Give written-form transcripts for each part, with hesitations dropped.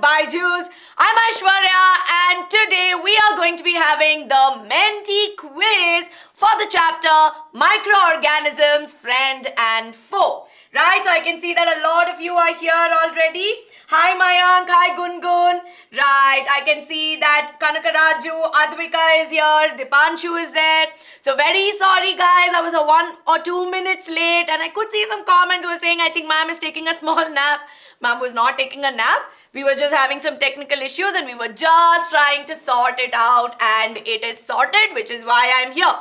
BYJU'S. I'm Aishwarya and today we are going to be having the Menti Quiz for the chapter Microorganisms Friend and Foe. Right, so I can see that a lot of you are here already. Hi Mayank, hi Gungun. Right, I can see that Kanakaraju, Advika is here, Dipanshu is there. So very sorry guys, I was 1 or 2 minutes late and I could see some comments were saying I think ma'am is taking a small nap. Ma'am was not taking a nap. We were just having some technical issues and we were just trying to sort it out and it is sorted, which is why I'm here.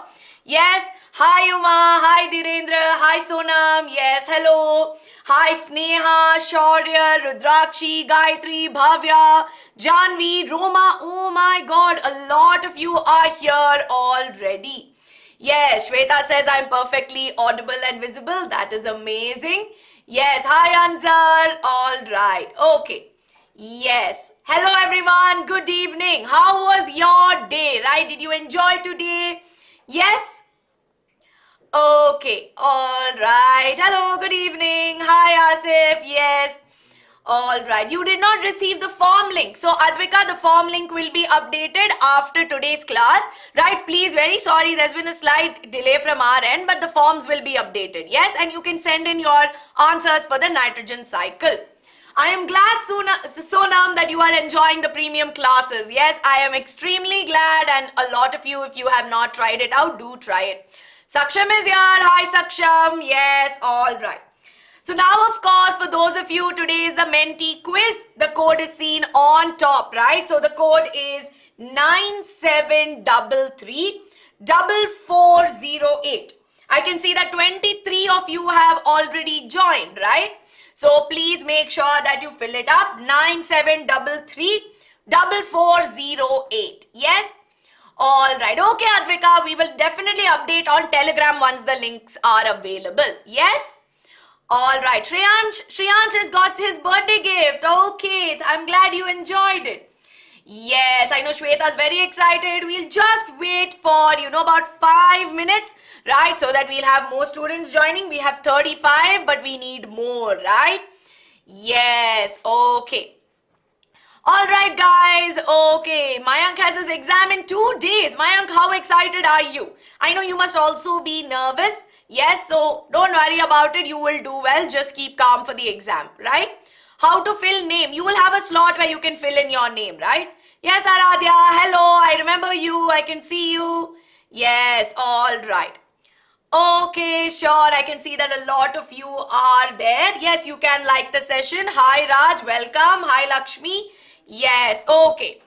Yes, hi Uma, hi Dhirendra, hi Sonam, yes, hello. Hi Sneha, Shaurya, Rudrakshi, Gayatri, Bhavya, Janvi, Roma. Oh my god, a lot of you are here already. Yes, Shweta says I'm perfectly audible and visible. That is amazing. Yes, hi Anzar. All right. Okay. Yes. Hello everyone. Good evening. How was your day? Right? Did you enjoy today? Yes? Okay. All right. Hello. Good evening. Hi Asif. Yes. All right. You did not receive the form link. So Advika, the form link will be updated after today's class. Right? Please, very sorry. There's been a slight delay from our end, but the forms will be updated. Yes? And you can send in your answers for the nitrogen cycle. I am glad, Sonam, that you are enjoying the premium classes. Yes, I am extremely glad, and a lot of you, if you have not tried it out, do try it. Saksham is here. Hi, Saksham. Yes, all right. So now, of course, for those of you, today is the Menti Quiz. The code is seen on top, right? So the code is 9733-4408. I can see that 23 of you have already joined, right? So please make sure that you fill it up. 9733-4408. Yes? All right. Okay, Advika, we will definitely update on Telegram once the links are available. Yes? All right. Shriyansh has got his birthday gift. Okay. I'm glad you enjoyed it. Yes, I know Shweta is very excited. We'll just wait for, about 5 minutes, right? So that we'll have more students joining. We have 35, but we need more, right? Yes, okay. All right, guys. Okay, Mayank has his exam in 2 days. Mayank, how excited are you? I know you must also be nervous. Yes, so don't worry about it. You will do well. Just keep calm for the exam, right? How to fill name? You will have a slot where you can fill in your name, right? Yes, Aradhya. Hello. I remember you. I can see you. Yes, all right. Okay, sure. I can see that a lot of you are there. Yes, you can like the session. Hi, Raj. Welcome. Hi, Lakshmi. Yes, okay.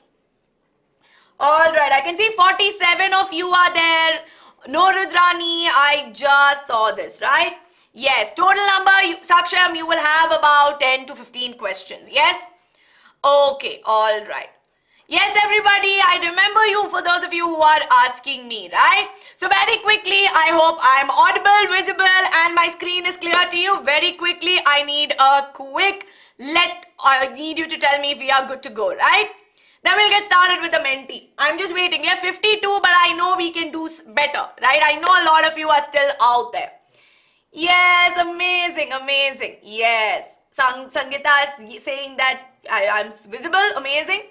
All right. I can see 47 of you are there. No, Rudrani. I just saw this, right? Yes, total number, Saksham, you will have about 10 to 15 questions. Yes? Okay, all right. Yes, everybody, I remember you for those of you who are asking me, right? So very quickly, I hope I'm audible, visible, and my screen is clear to you. Very quickly, I need I need you to tell me if we are good to go, right? Then we'll get started with the Menti. I'm just waiting. We have 52, but I know we can do better, right? I know a lot of you are still out there. Yes, amazing, amazing. Yes, Sangeeta is saying that I'm visible. Amazing.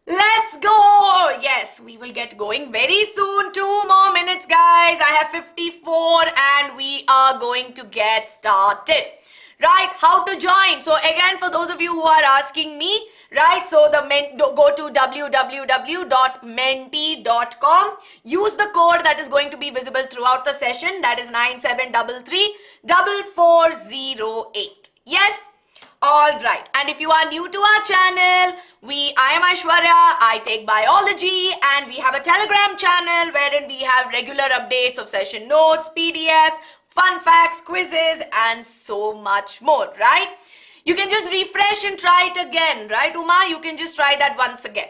Let's go. Yes, we will get going very soon. 2 more minutes, guys. I have 54 and we are going to get started. Right, how to join? So again, for those of you who are asking me, right, so go to www.menti.com. Use the code that is going to be visible throughout the session. That is 9733-4408. Yes? All right. And if you are new to our channel, I am Aishwarya. I take biology and we have a Telegram channel wherein we have regular updates of session notes, PDFs, fun facts, quizzes, and so much more, right? You can just refresh and try it again, right, Uma? You can just try that once again.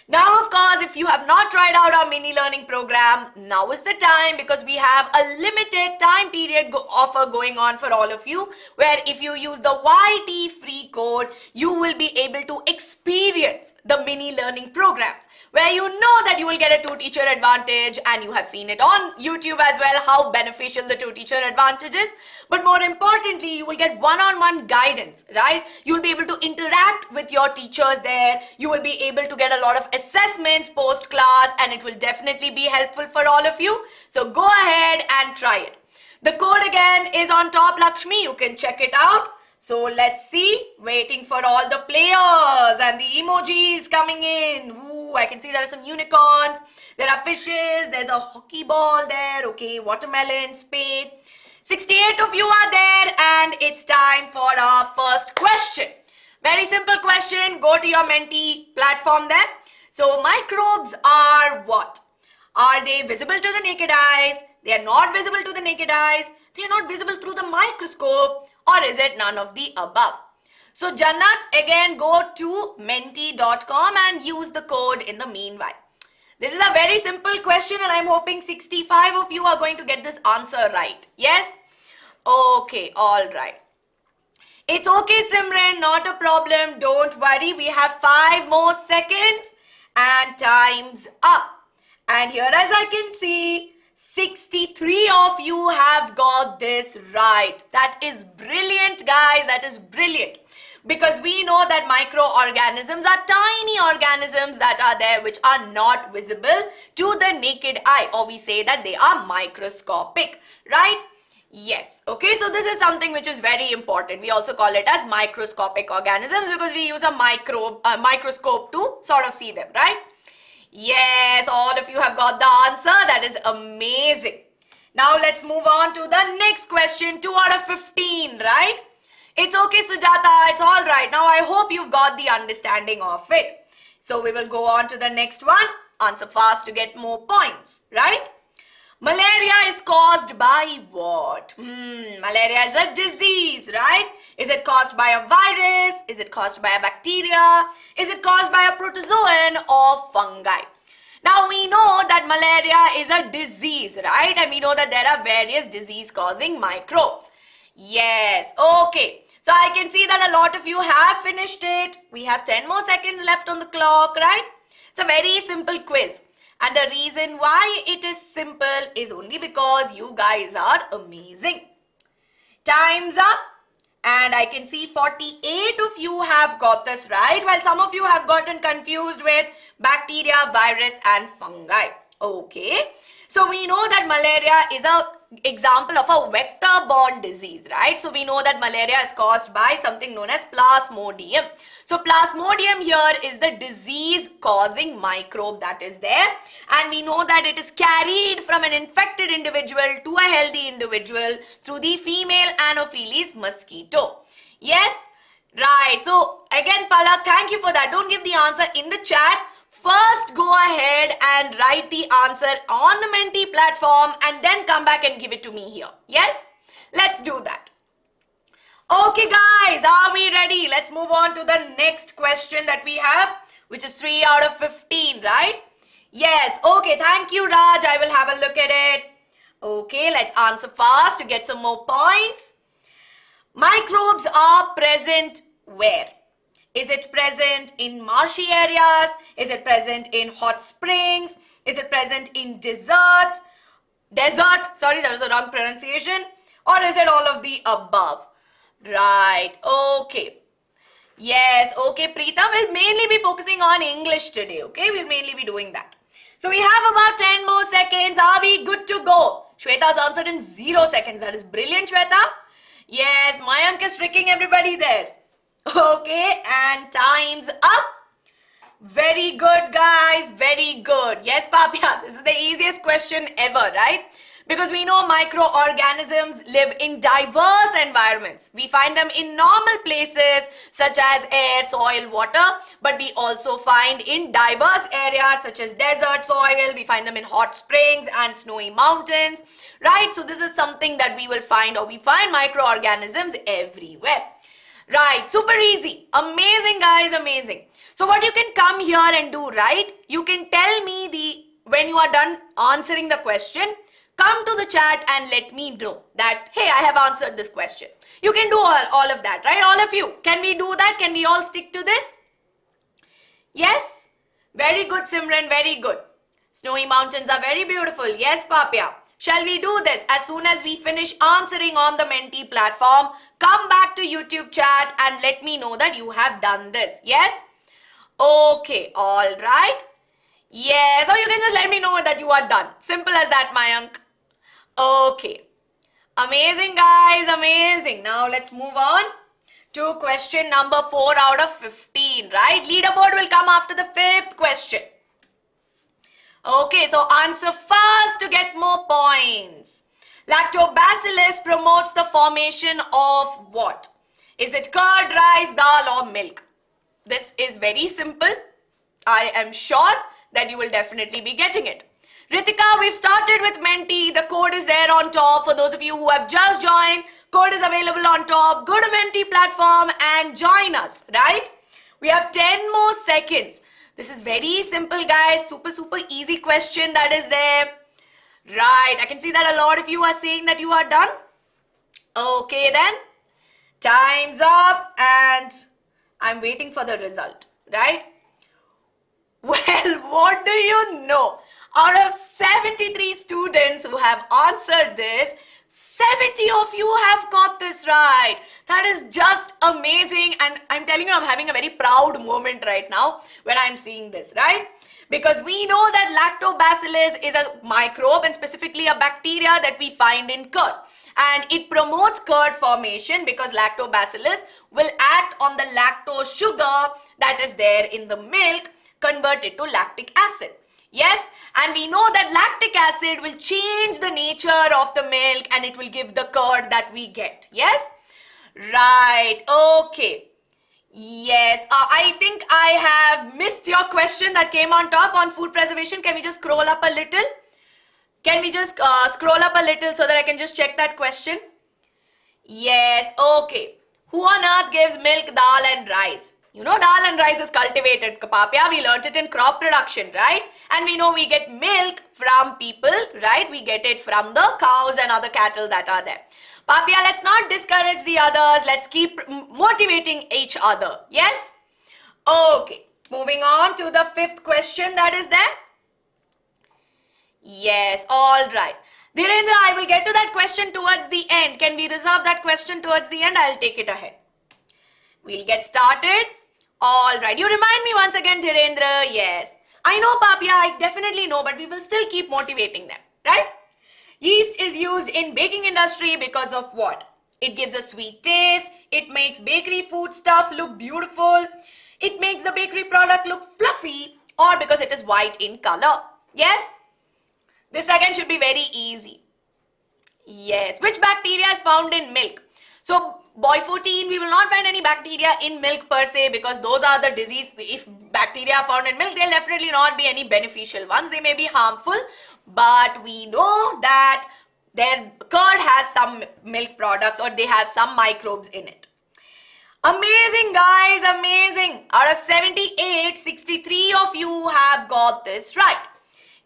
Now, of course, if you have not tried out our mini learning program, now is the time, because we have a limited time period offer going on for all of you, where if you use the YT free code, you will be able to experience the mini learning programs, where you know that you will get a 2-teacher advantage, and you have seen it on YouTube as well, how beneficial the 2-teacher advantage is. But more importantly, you will get one-on-one guidance, right? You will be able to interact with your teachers there. You will be able to get a lot of assessments post-class, and it will definitely be helpful for all of you. So go ahead and try it. The code again is on top, Lakshmi. You can check it out. So let's see. Waiting for all the players and the emojis coming in. Ooh, I can see there are some unicorns. There are fishes. There's a hockey ball there. Okay, watermelon, spade. 68 of you are there, and it's time for our first question. Very simple question. Go to your Menti platform there. So microbes are what? Are they visible to the naked eyes? They are not visible to the naked eyes. They are not visible through the microscope. Or is it none of the above? So Jannat, again go to menti.com and use the code in the meanwhile. This is a very simple question, and I'm hoping 65 of you are going to get this answer right. Yes? Okay, all right. It's okay, Simran, not a problem. Don't worry. We have 5 more seconds and time's up. And here, as I can see, 63 of you have got this right. That is brilliant, guys. That is brilliant. Because we know that microorganisms are tiny organisms that are there which are not visible to the naked eye, or we say that they are microscopic, right? Yes. Okay, so this is something which is very important. We also call it as microscopic organisms because we use a microscope to sort of see them, right? Yes, all of you have got the answer. That is amazing. Now let's move on to the next question. 2 out of 15, right? It's okay, Sujata. It's all right. Now, I hope you've got the understanding of it. So, we will go on to the next one. Answer fast to get more points, right? Malaria is caused by what? Malaria is a disease, right? Is it caused by a virus? Is it caused by a bacteria? Is it caused by a protozoan or fungi? Now, we know that malaria is a disease, right? And we know that there are various disease-causing microbes. Yes, okay. So I can see that a lot of you have finished it. We have 10 more seconds left on the clock, right? It's a very simple quiz. And the reason why it is simple is only because you guys are amazing. Time's up. And I can see 48 of you have got this right, while some of you have gotten confused with bacteria, virus and fungi. Okay. So we know that malaria is an example of a vector-borne disease, right? So we know that malaria is caused by something known as Plasmodium. So Plasmodium here is the disease-causing microbe that is there. And we know that it is carried from an infected individual to a healthy individual through the female Anopheles mosquito. Yes? Right. So again, Palak, thank you for that. Don't give the answer in the chat. First, go ahead and write the answer on the Menti platform and then come back and give it to me here. Yes? Let's do that. Okay, guys, are we ready? Let's move on to the next question that we have, which is 3 out of 15, right? Yes. Okay, thank you, Raj. I will have a look at it. Okay, let's answer fast to get some more points. Microbes are present where? Is it present in marshy areas? Is it present in hot springs? Is it present in deserts? Sorry, that was a wrong pronunciation. Or is it all of the above? Right. Okay. Yes. Okay, Preeta. We'll mainly be focusing on English today. Okay. We'll mainly be doing that. So we have about 10 more seconds. Are we good to go? Shweta's answered in 0 seconds. That is brilliant, Shweta. Yes. Mayank is tricking everybody there. Okay, and time's up. Very good, guys. Very good. Yes, Papya, this is the easiest question ever, right? Because we know microorganisms live in diverse environments. We find them in normal places such as air, soil, water. But we also find in diverse areas such as desert soil. We find them in hot springs and snowy mountains, right? So this is something that we will find, or we find microorganisms everywhere. Right, super easy. Amazing, guys, amazing. So what you can come here and do, right? You can tell me when you are done answering the question, come to the chat and let me know that, hey, I have answered this question. You can do all of that, right? All of you. Can we do that? Can we all stick to this? Yes? Very good, Simran. Very good. Snowy mountains are very beautiful. Yes, Papya. Shall we do this? As soon as we finish answering on the Menti platform, come back to YouTube chat and let me know that you have done this. Yes? Okay. All right. Yes. Or you can just let me know that you are done. Simple as that, Mayank. Okay. Amazing, guys. Amazing. Now let's move on to question number 4 out of 15, right? Leaderboard will come after the 5th question. Okay, so answer first to get more points. Lactobacillus promotes the formation of what? Is it curd, rice, dal or milk? This is very simple. I am sure that you will definitely be getting it. Ritika, we've started with Menti. The code is there on top. For those of you who have just joined, code is available on top. Go to Menti platform and join us, right? We have 10 more seconds. This is very simple, guys. Super easy question that is there. Right, I can see that a lot of you are saying that you are done. Okay then. Time's up and I'm waiting for the result, right? Well, what do you know? Out of 73 students who have answered this, 70 of you have got this right. That is just amazing, and I'm telling you, I'm having a very proud moment right now when I'm seeing this, right? Because we know that Lactobacillus is a microbe and specifically a bacteria that we find in curd. And it promotes curd formation because Lactobacillus will act on the lactose sugar that is there in the milk, convert it to lactic acid. Yes, and we know that lactic acid will change the nature of the milk and it will give the curd that we get. Yes, right. Okay. Yes, I think I have missed your question that came on top on food preservation. Can we just scroll up a little? Can we just scroll up a little so that I can just check that question? Yes, okay. Who on earth gives milk, dal and rice? You know dal and rice is cultivated, Kapapya. We learnt it in crop production, right? And we know we get milk from people, right? We get it from the cows and other cattle that are there. Papya, let's not discourage the others. Let's keep motivating each other. Yes? Okay. Moving on to the 5th question that is there. Yes, all right. Dhirendra, I will get to that question towards the end. Can we reserve that question towards the end? I'll take it ahead. We'll get started. All right. You remind me once again, Dhirendra. Yes. I know, Papya. I definitely know, but we will still keep motivating them, right? Yeast is used in baking industry because of what? It gives a sweet taste. It makes bakery food stuff look beautiful. It makes the bakery product look fluffy, or because it is white in color. Yes? This again should be very easy. Yes. Which bacteria is found in milk? So, boy 14, we will not find any bacteria in milk per se because those are the disease. If bacteria are found in milk, they'll definitely not be any beneficial ones. They may be harmful, but we know that their curd has some milk products or they have some microbes in it. Amazing, guys, amazing. Out of 78, 63 of you have got this right.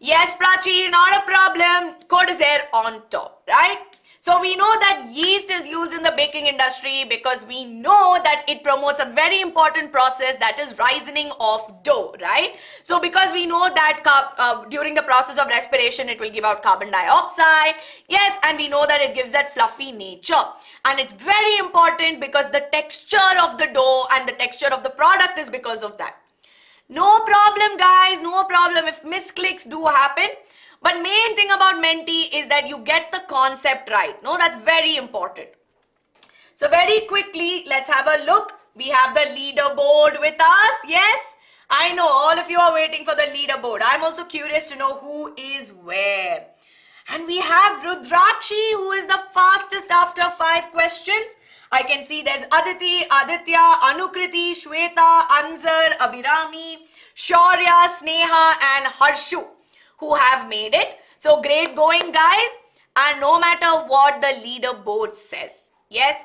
Yes, Prachi, not a problem. Code is there on top, right? So we know that yeast is used in the baking industry because we know that it promotes a very important process that is risening of dough, right? So because we know that during the process of respiration, it will give out carbon dioxide. Yes, and we know that it gives that fluffy nature. And it's very important because the texture of the dough and the texture of the product is because of that. No problem, guys, no problem if misclicks do happen. But main thing about Menti is that you get the concept right. No, that's very important. So very quickly, let's have a look. We have the leaderboard with us. Yes, I know all of you are waiting for the leaderboard. I'm also curious to know who is where. And we have Rudrakshi, who is the fastest after 5 questions. I can see there's Aditi, Aditya, Anukriti, Shweta, Anzar, Abhirami, Shaurya, Sneha and Harshu, who have made it. So great going, guys. And no matter what the leaderboard says, yes,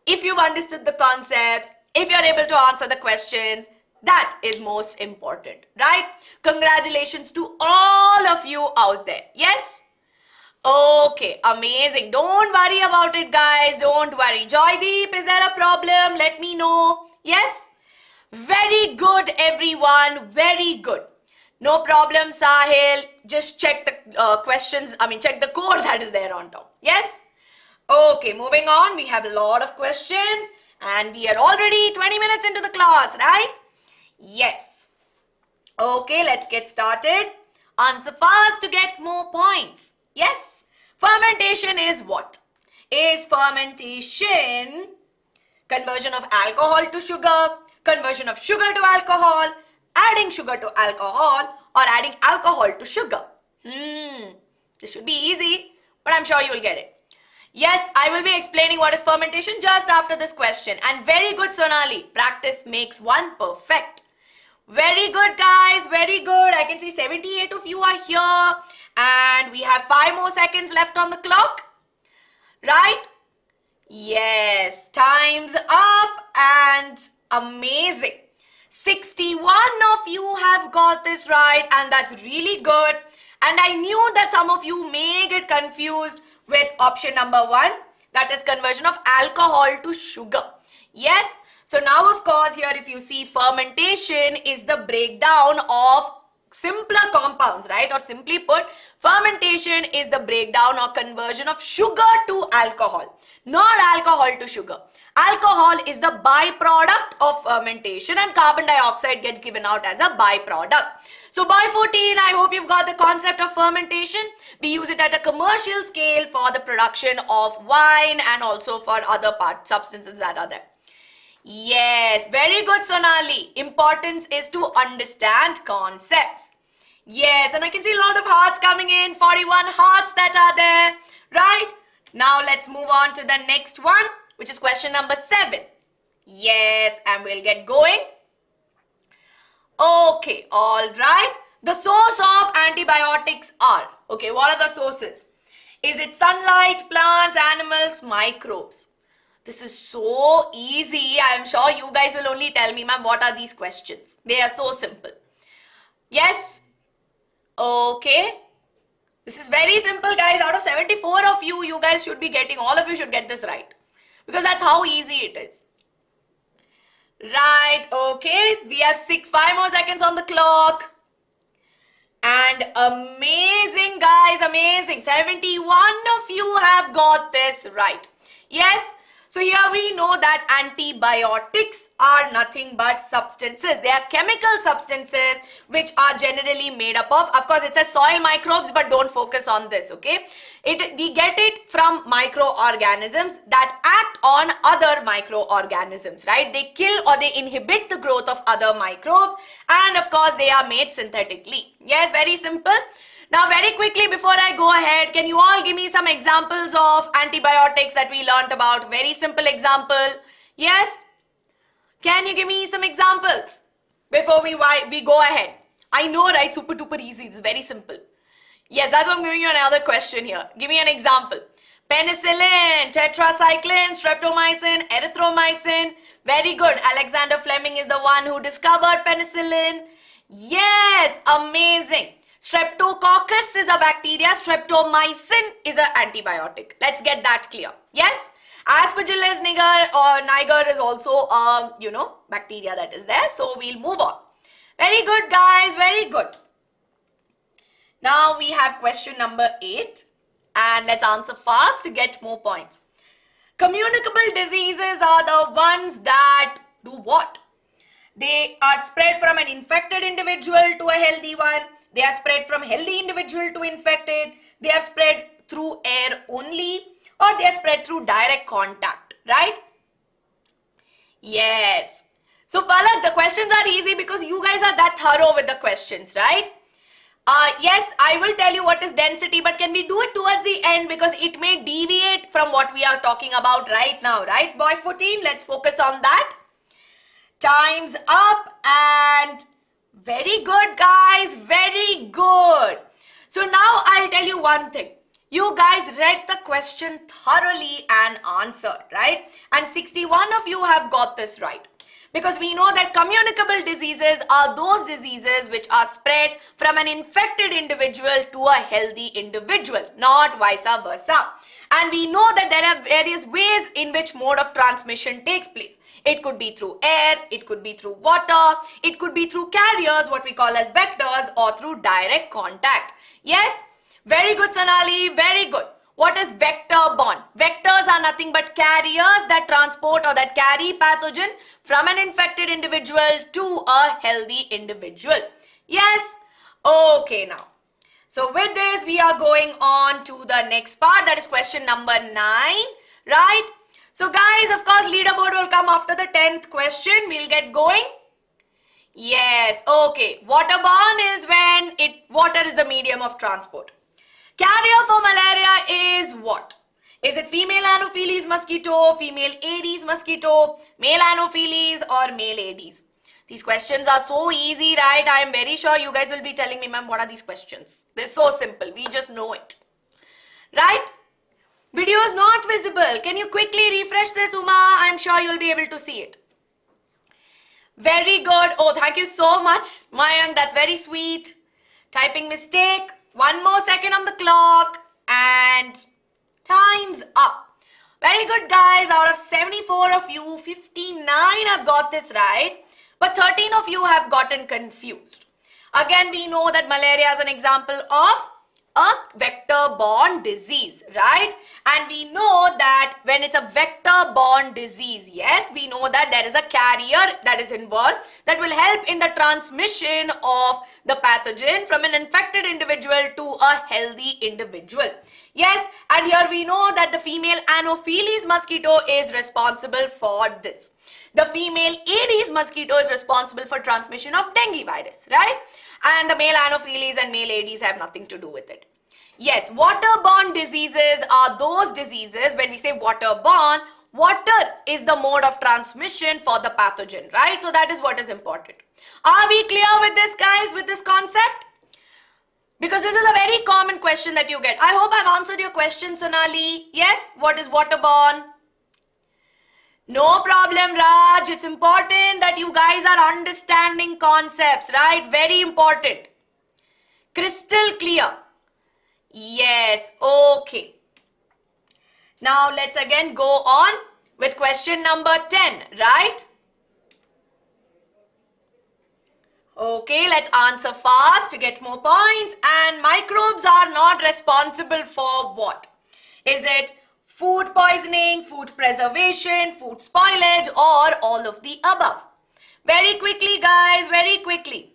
if you've understood the concepts, if you're able to answer the questions, That is most important, right? Congratulations to all of you out there. Yes? Okay, amazing. Don't worry about it, guys. Don't worry. Joydeep, is there a problem? Let me know. Yes? Very good, everyone. Very good. No problem, Sahil. Just check the check the code that is there on top. Yes? Okay, moving on. We have a lot of questions and we are already 20 minutes into the class, right? Yes. Okay, let's get started. Answer fast to get more points. Yes? Fermentation is what? Is fermentation conversion of alcohol to sugar, conversion of sugar to alcohol, adding sugar to alcohol, or adding alcohol to sugar? This should be easy, but I'm sure you will get it. Yes, I will be explaining what is fermentation just after this question. And very good, Sonali. Practice makes one perfect. Very good, guys. Very good. I can see 78 of you are here. And we have 5 more seconds left on the clock. Right? Yes. Time's up. And amazing. 61 of you have got this right. And that's really good. And I knew that some of you may get confused with option number 1. That is conversion of alcohol to sugar. Yes. So now, of course, here if you see, fermentation is the breakdown of simpler compounds, right? Or simply put, fermentation is the breakdown or conversion of sugar to alcohol, not alcohol to sugar. Alcohol is the byproduct of fermentation and carbon dioxide gets given out as a byproduct. So by 14, I hope you've got the concept of fermentation. We use it at a commercial scale for the production of wine and also for other substances that are there. Yes, very good, Sonali. Importance is to understand concepts. Yes, and I can see a lot of hearts coming in, 41 hearts that are there, right? Now let's move on to the next one, which is question number 7. Yes, and we'll get going. Okay, all right. The source of antibiotics are, okay, what are the sources? Is it sunlight, plants, animals, microbes? This is so easy. I am sure you guys will only tell me, ma'am, what are these questions? They are so simple. Yes? Okay. This is very simple, guys. Out of 74 of you, you guys should be getting, all of you should get this right. Because that's how easy it is. Right, okay. We have 5 more seconds on the clock. And amazing, guys, amazing. 71 of you have got this right. Yes? So here we know that antibiotics are nothing but substances. They are chemical substances which are generally made up of course, it says soil microbes, but don't focus on this, okay? We get it from microorganisms that act on other microorganisms, right? They kill or they inhibit the growth of other microbes, and of course, they are made synthetically. Yes, very simple. Now, very quickly before I go ahead, can you all give me some examples of antibiotics that we learnt about? Very simple example. Yes? Can you give me some examples before we go ahead? I know, right? Super duper easy. It's very simple. Yes, that's why I'm giving you another question here. Give me an example. Penicillin, tetracycline, streptomycin, erythromycin. Very good. Alexander Fleming is the one who discovered penicillin. Yes, amazing. Streptococcus is a bacteria. Streptomycin is an antibiotic. Let's get that clear. Yes? Aspergillus niger is also a, bacteria that is there. So we'll move on. Very good, guys. Very good. Now we have question number 8. And let's answer fast to get more points. Communicable diseases are the ones that do what? They are spread from an infected individual to a healthy one. They are spread from healthy individual to infected. They are spread through air only, or they are spread through direct contact, right? Yes. So Palak, the questions are easy because you guys are that thorough with the questions, right? Yes, I will tell you what is density, but can we do it towards the end because it may deviate from what we are talking about right now, right? Boy 14, let's focus on that. Time's up and very good, guys. Very good. So now I'll tell you one thing. You guys read the question thoroughly and answered, right? And 61 of you have got this right. Because we know that communicable diseases are those diseases which are spread from an infected individual to a healthy individual, not vice versa. And we know that there are various ways in which mode of transmission takes place. It could be through air, it could be through water, it could be through carriers, what we call as vectors, or through direct contact. Yes? Very good, Sonali, very good. What is vector-borne? Vectors are nothing but carriers that transport or that carry pathogen from an infected individual to a healthy individual. Yes? Okay, now. So with this, we are going on to the next part. That is question number 9, right? So guys, of course, leaderboard will come after the 10th question. We'll get going. Yes, okay. Waterborne is when water is the medium of transport. Carrier for malaria is what? Is it female Anopheles mosquito, female Aedes mosquito, male Anopheles, or male Aedes? These questions are so easy, right? I am very sure you guys will be telling me, ma'am, what are these questions? They're so simple. We just know it. Right? Video is not visible. Can you quickly refresh this, Uma? I'm sure you'll be able to see it. Very good. Oh, thank you so much, Mayank. That's very sweet. Typing mistake. 1 more second on the clock. And time's up. Very good, guys. Out of 74 of you, 59 have got this right. But 13 of you have gotten confused. Again, we know that malaria is an example of a vector-borne disease, right? And we know that when it's a vector-borne disease, yes, we know that there is a carrier that is involved that will help in the transmission of the pathogen from an infected individual to a healthy individual. Yes, and here we know that the female Anopheles mosquito is responsible for this. The female Aedes mosquito is responsible for transmission of dengue virus, right? And the male Anopheles and male Aedes have nothing to do with it. Yes, waterborne diseases are those diseases, when we say waterborne, water is the mode of transmission for the pathogen, right? So that is what is important. Are we clear with this, guys, with this concept? Because this is a very common question that you get. I hope I've answered your question, Sonali. Yes, what is waterborne? No problem, Raj. It's important that you guys are understanding concepts, right? Very important. Crystal clear. Yes, okay. Now let's again go on with question number 10, right? Okay, let's answer fast to get more points. And microbes are not responsible for what? Is it food poisoning, food preservation, food spoilage, or all of the above? Very quickly, guys, very quickly.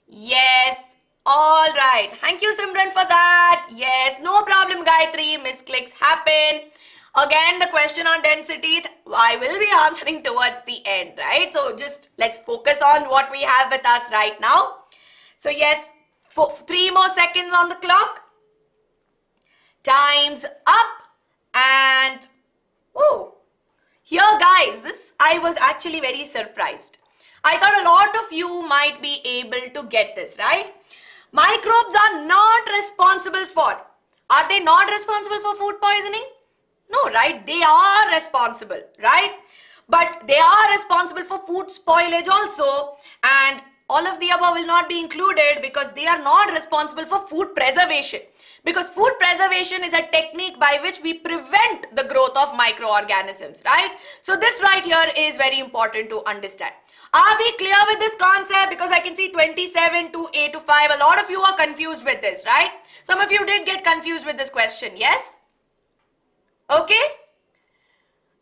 Yes, all right. Thank you, Simran, for that. Yes, no problem, Gayatri. Misclicks happen. Again, the question on density, I will be answering towards the end, right? So just let's focus on what we have with us right now. So yes, 3 more seconds on the clock. Time's up. And oh, here, guys, this I was actually very surprised. I thought a lot of you might be able to get this, right? Microbes are not responsible for. Are they not responsible for food poisoning? No, right? They are responsible, right? But they are responsible for food spoilage also, and all of the above will not be included because they are not responsible for food preservation. Because food preservation is a technique by which we prevent the growth of microorganisms, right? So this right here is very important to understand. Are we clear with this concept? Because I can see 27 to 8 to 5. A lot of you are confused with this, right? Some of you did get confused with this question, yes? Okay?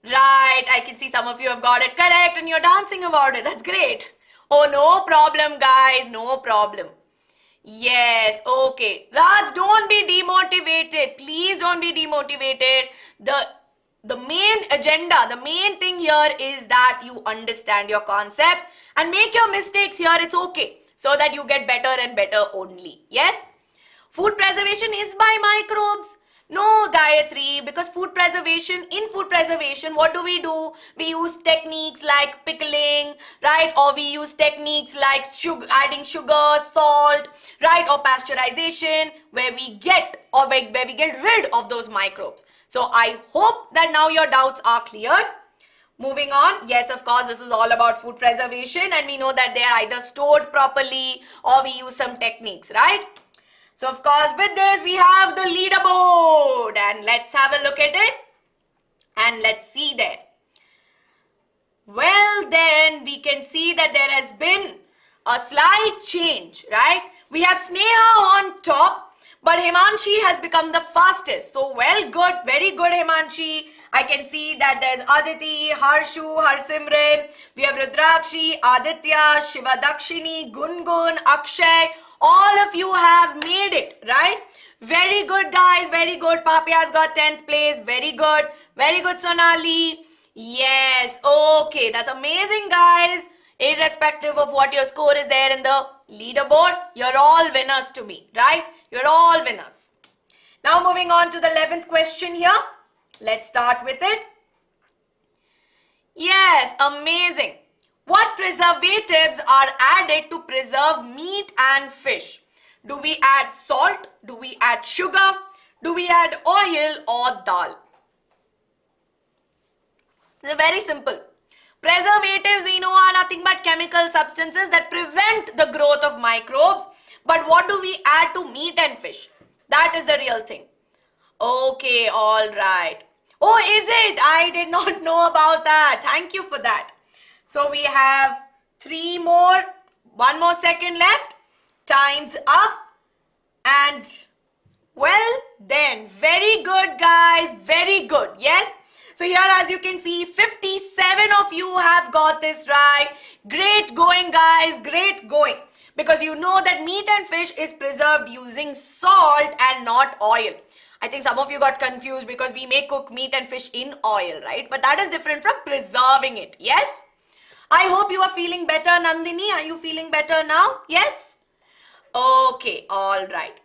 Right, I can see some of you have got it correct and you're dancing about it. That's great. Oh, no problem, guys. No problem. Yes, okay. Raj, don't be demotivated. Please don't be demotivated. The main agenda, the main thing here is that you understand your concepts and make your mistakes here. It's okay. So that you get better and better only. Yes? Food preservation is by microbes. No, Gayatri, because in food preservation, what do? We use techniques like pickling, right? Or we use techniques like adding sugar, salt, right? Or pasteurization, where we get rid of those microbes. So I hope that now your doubts are cleared. Moving on, yes, of course, this is all about food preservation, and we know that they are either stored properly or we use some techniques, right? So, of course, with this, we have the leaderboard, and let's have a look at it, and let's see there. Well, then we can see that there has been a slight change, right? We have Sneha on top, but Himanshi has become the fastest. So, well, good, very good, Himanshi. I can see that there's Aditi, Harshu, Harsimran, we have Rudrakshi, Aditya, Shivadakshini, Gungun, Akshay. All of you have made it, right? Very good, guys, very good. Papya's got 10th place, very good. Very good, Sonali. Yes, okay, that's amazing, guys. Irrespective of what your score is there in the leaderboard, you're all winners to me, right? You're all winners. Now moving on to the 11th question here. Let's start with it. Yes, amazing. What preservatives are added to preserve meat and fish? Do we add salt? Do we add sugar? Do we add oil or dal? It's very simple. Preservatives, we know, are nothing but chemical substances that prevent the growth of microbes. But what do we add to meat and fish? That is the real thing. Okay, all right. Oh, is it? I did not know about that. Thank you for that. So we have 3 more, 1 more second left. Time's up. And well then, very good, guys. Very good. Yes. So here, as you can see, 57 of you have got this right. Great going, guys. Great going. Because you know that meat and fish is preserved using salt and not oil. I think some of you got confused because we may cook meat and fish in oil, right? But that is different from preserving it. Yes? I hope you are feeling better, Nandini. Are you feeling better now? Yes? Okay, all right.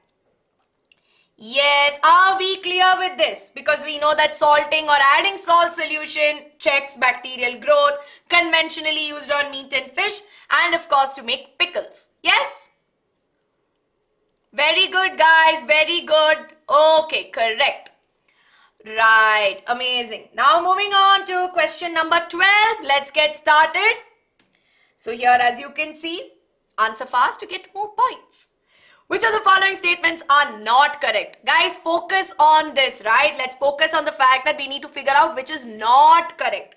Yes, are we clear with this? Because we know that salting or adding salt solution checks bacterial growth, conventionally used on meat and fish, and of course to make pickles. Yes? Very good, guys. Very good. Okay, correct. Right, amazing. Now moving on to question number 12. Let's get started. So here, as you can see, answer fast to get more points. Which of the following statements are not correct? Guys, focus on this, right? Let's focus on the fact that we need to figure out which is not correct.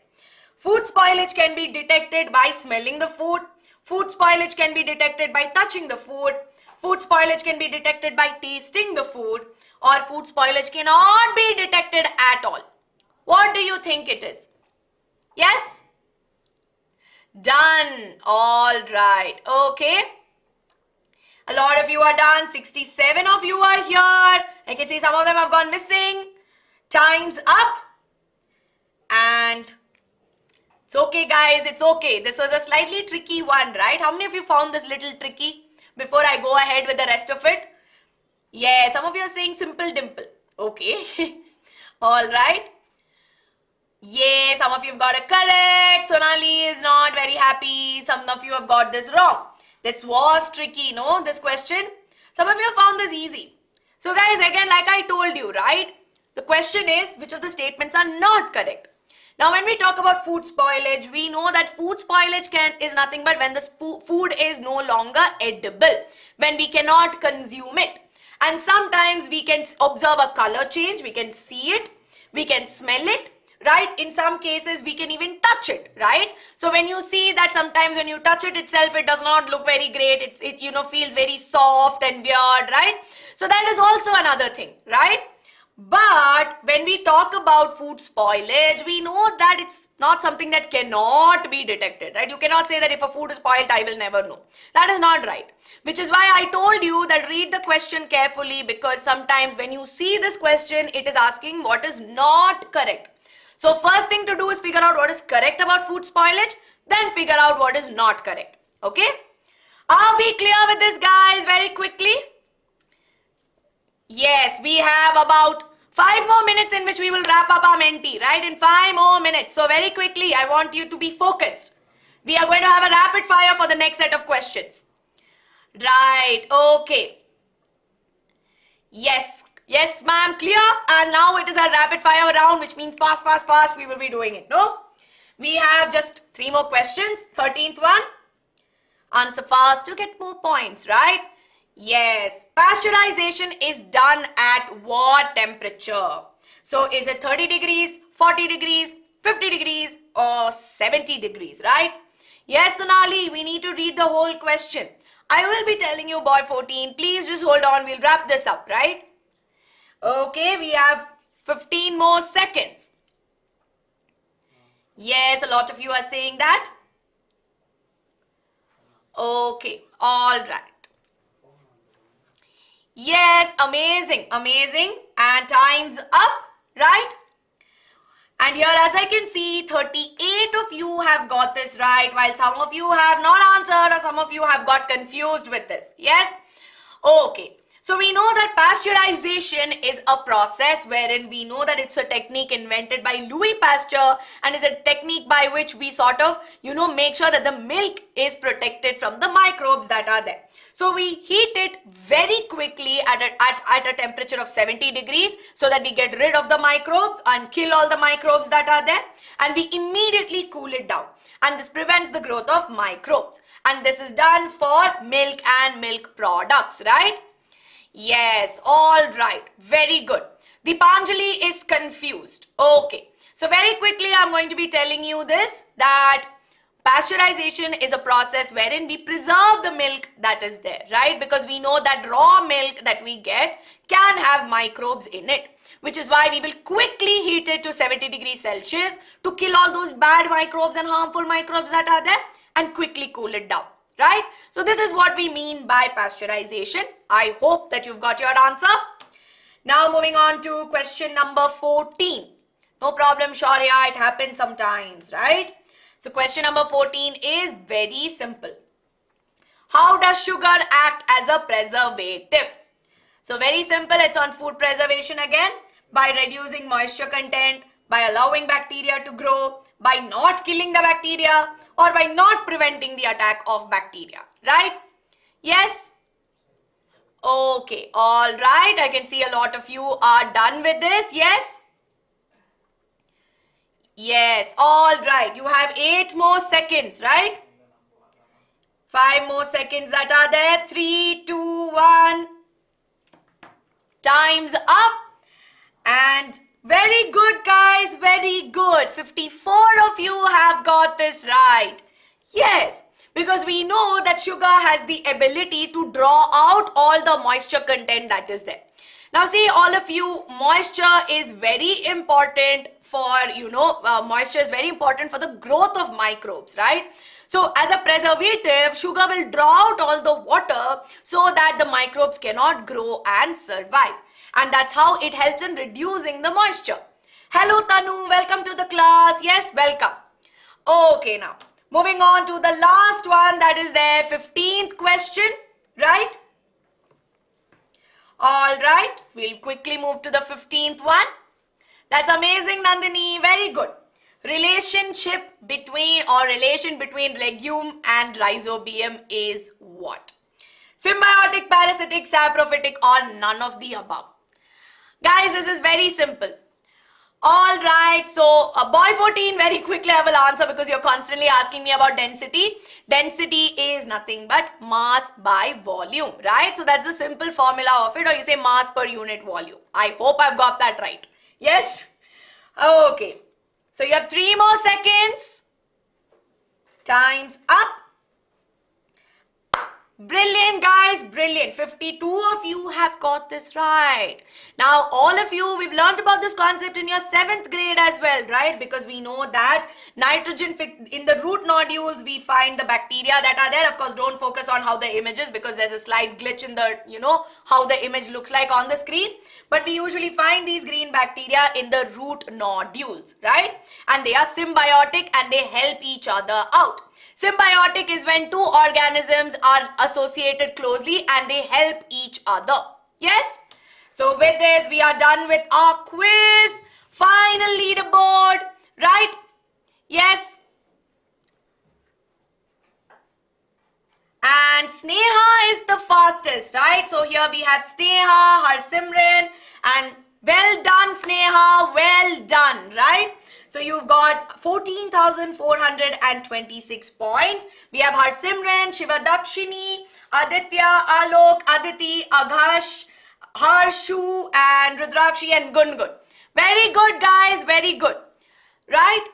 Food spoilage can be detected by smelling the food. Food spoilage can be detected by touching the food. Food spoilage can be detected by tasting the food. Or food spoilage cannot be detected at all. What do you think it is? Yes? Done. All right. Okay. A lot of you are done. 67 of you are here. I can see some of them have gone missing. Time's up. And it's okay, guys. It's okay. This was a slightly tricky one, right? How many of you found this little tricky before I go ahead with the rest of it? Yeah, some of you are saying simple dimple. Okay. All right. Yeah, some of you have got it correct. Sonali is not very happy. Some of you have got this wrong. This was tricky, no? This question. Some of you found this easy. So guys, again, like I told you, right? The question is, which of the statements are not correct? Now, when we talk about food spoilage, we know that food spoilage is nothing but when the food is no longer edible, when we cannot consume it. And sometimes we can observe a color change, we can see it, we can smell it, right? In some cases, we can even touch it, right? So when you see that sometimes when you touch it itself, it does not look very great. It feels very soft and weird, right? So that is also another thing, right? But when we talk about food spoilage, we know that it's not something that cannot be detected, right? You cannot say that if a food is spoiled, I will never know. That is not right. Which is why I told you that read the question carefully, because sometimes when you see this question, it is asking what is not correct. So first thing to do is figure out what is correct about food spoilage, then figure out what is not correct. Okay? Are we clear with this, guys? Very quickly. Yes, we have about 5 more minutes in which we will wrap up our Menti, right? In 5 more minutes. So very quickly, I want you to be focused. We are going to have a rapid fire for the next set of questions. Right, okay. Yes, yes, ma'am, clear. And now it is a rapid fire round, which means fast, fast, fast. We will be doing it, no? We have just 3 more questions. 13th one. Answer fast to get more points, right? Yes. Pasteurization is done at what temperature? So is it 30 degrees, 40 degrees, 50 degrees or 70 degrees, right? Yes, Sonali, we need to read the whole question. I will be telling you, boy 14. Please just hold on. We'll wrap this up, right? Okay, we have 15 more seconds. Yes, a lot of you are saying that. Okay, all right. Yes, amazing, amazing. And time's up, right? And here, as I can see, 38 of you have got this right, while some of you have not answered or some of you have got confused with this. Yes? Okay. So we know that pasteurization is a process wherein we know that it's a technique invented by Louis Pasteur and is a technique by which we sort of, make sure that the milk is protected from the microbes that are there. So we heat it very quickly at a temperature of 70 degrees so that we get rid of the microbes and kill all the microbes that are there, and we immediately cool it down. And this prevents the growth of microbes. And this is done for milk and milk products, right? Yes, all right. Very good. Deepanjali is confused. Okay. So very quickly, I'm going to be telling you this, that pasteurization is a process wherein we preserve the milk that is there, right? Because we know that raw milk that we get can have microbes in it, which is why we will quickly heat it to 70 degrees Celsius to kill all those bad microbes and harmful microbes that are there and quickly cool it down. Right? So this is what we mean by pasteurization. I hope that you've got your answer. Now moving on to question number 14. No problem, Shaurya, it happens sometimes, right? So question number 14 is very simple. How does sugar act as a preservative? So very simple, it's on food preservation again. By reducing moisture content, by allowing bacteria to grow, by not killing the bacteria, or by not preventing the attack of bacteria, right? Yes? Okay, all right. I can see a lot of you are done with this. Yes? Yes, all right. You have 8 more seconds, right? 5 more seconds that are there. 3, 2, 1. Time's up. And very good, guys. Very good. 54 of you have got this right. Yes, because we know that sugar has the ability to draw out all the moisture content that is there. Now see, all of you, moisture is very important for, moisture is very important for the growth of microbes, right? So as a preservative, sugar will draw out all the water so that the microbes cannot grow and survive. And that's how it helps in reducing the moisture. Hello Tanu, welcome to the class. Yes, welcome. Okay, now moving on to the last one, that is their 15th question, right? All right, we'll quickly move to the 15th one. That's amazing, Nandini. Very good. Relation between legume and rhizobium is what? Symbiotic, parasitic, saprophytic, or none of the above? Guys, this is very simple. All right, so boy 14, very quickly I will answer because you're constantly asking me about density. Density is nothing but mass by volume, right? So that's the simple formula of it, or you say mass per unit volume. I hope I've got that right. Yes? Okay. So you have 3 more seconds. Time's up. Brilliant, guys, brilliant. 52 of you have got this right. Now, all of you, we've learned about this concept in your 7th grade as well, right? Because we know that nitrogen, in the root nodules, we find the bacteria that are there. Of course, don't focus on how the image is because there's a slight glitch in the, how the image looks like on the screen. But we usually find these green bacteria in the root nodules, right? And they are symbiotic and they help each other out. Symbiotic is when 2 organisms are associated closely and they help each other. Yes? So with this, we are done with our quiz. Final leaderboard, right? Yes. And Sneha is the fastest, right? So here we have Sneha, Harsimran, and Well done, Sneha. Well done, right? So you've got 14,426 points. We have Harsimran, Shiva Dakshini, Aditya, Alok, Aditi, Aghash, Harshu, and Rudrakshi and Gungun. Very good, guys. Very good. Right?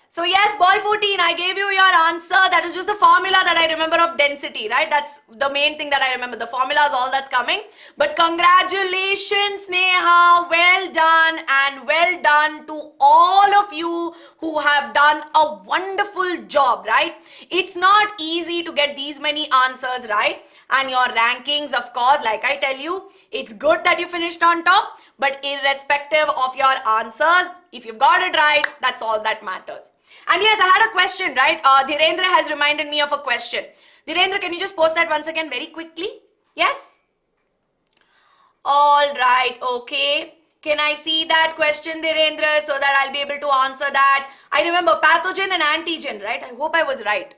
So yes, boy 14, I gave you your answer. That is just the formula that I remember of density, right? That's the main thing that I remember. The formula is all that's coming. But congratulations, Sneha. Well done, and well done to all of you who have done a wonderful job, right? It's not easy to get these many answers right. And your rankings, of course, like I tell you, it's good that you finished on top. But irrespective of your answers, if you've got it right, that's all that matters. And yes, I had a question, right? Dhirendra has reminded me of a question. Dhirendra, can you just post that once again very quickly? Yes? All right, okay. Can I see that question, Dhirendra, so that I'll be able to answer that? I remember pathogen and antigen, right? I hope I was right.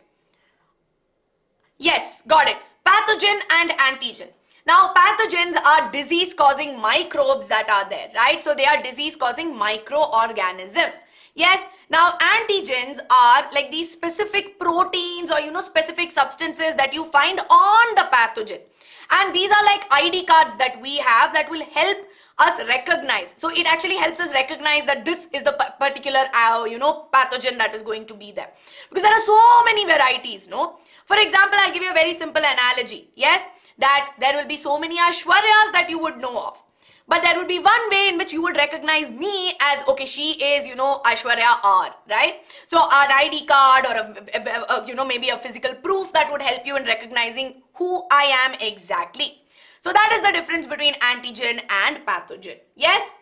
Yes, got it. Pathogen and antigen. Now, pathogens are disease-causing microbes that are there, right? So, they are disease-causing microorganisms. Yes, now antigens are like these specific proteins or, specific substances that you find on the pathogen. And these are like ID cards that we have that will help us recognize. So, it actually helps us recognize that this is the particular, pathogen that is going to be there. Because there are so many varieties, no? For example, I'll give you a very simple analogy. Yes, that there will be so many Aishwaryas that you would know of. But there would be one way in which you would recognize me as, okay, she is, Aishwarya R, right? So an ID card or, maybe a physical proof that would help you in recognizing who I am exactly. So that is the difference between antigen and pathogen. Yes?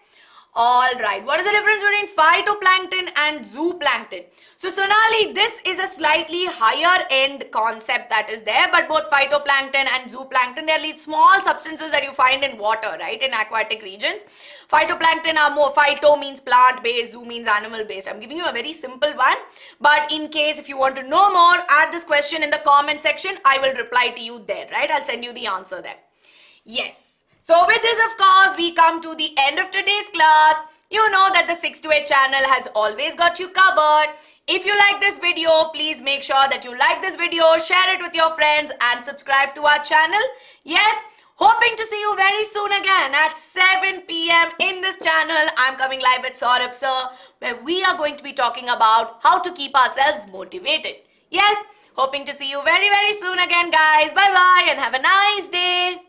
All right. What is the difference between phytoplankton and zooplankton? So Sonali, this is a slightly higher end concept that is there, but both phytoplankton and zooplankton, they are these small substances that you find in water, right, in aquatic regions. Phytoplankton are more, phyto means plant based, zoo means animal based. I'm giving you a very simple one, but in case if you want to know more, add this question in the comment section. I will reply to you there, right? I'll send you the answer there. Yes. So with this, of course, we come to the end of today's class. You know that the 6 to 8 channel has always got you covered. If you like this video, please make sure that you like this video, share it with your friends and subscribe to our channel. Yes, hoping to see you very soon again at 7 p.m. in this channel. I'm coming live with Saurabh sir, where we are going to be talking about how to keep ourselves motivated. Yes, hoping to see you very, very soon again, guys. Bye-bye and have a nice day.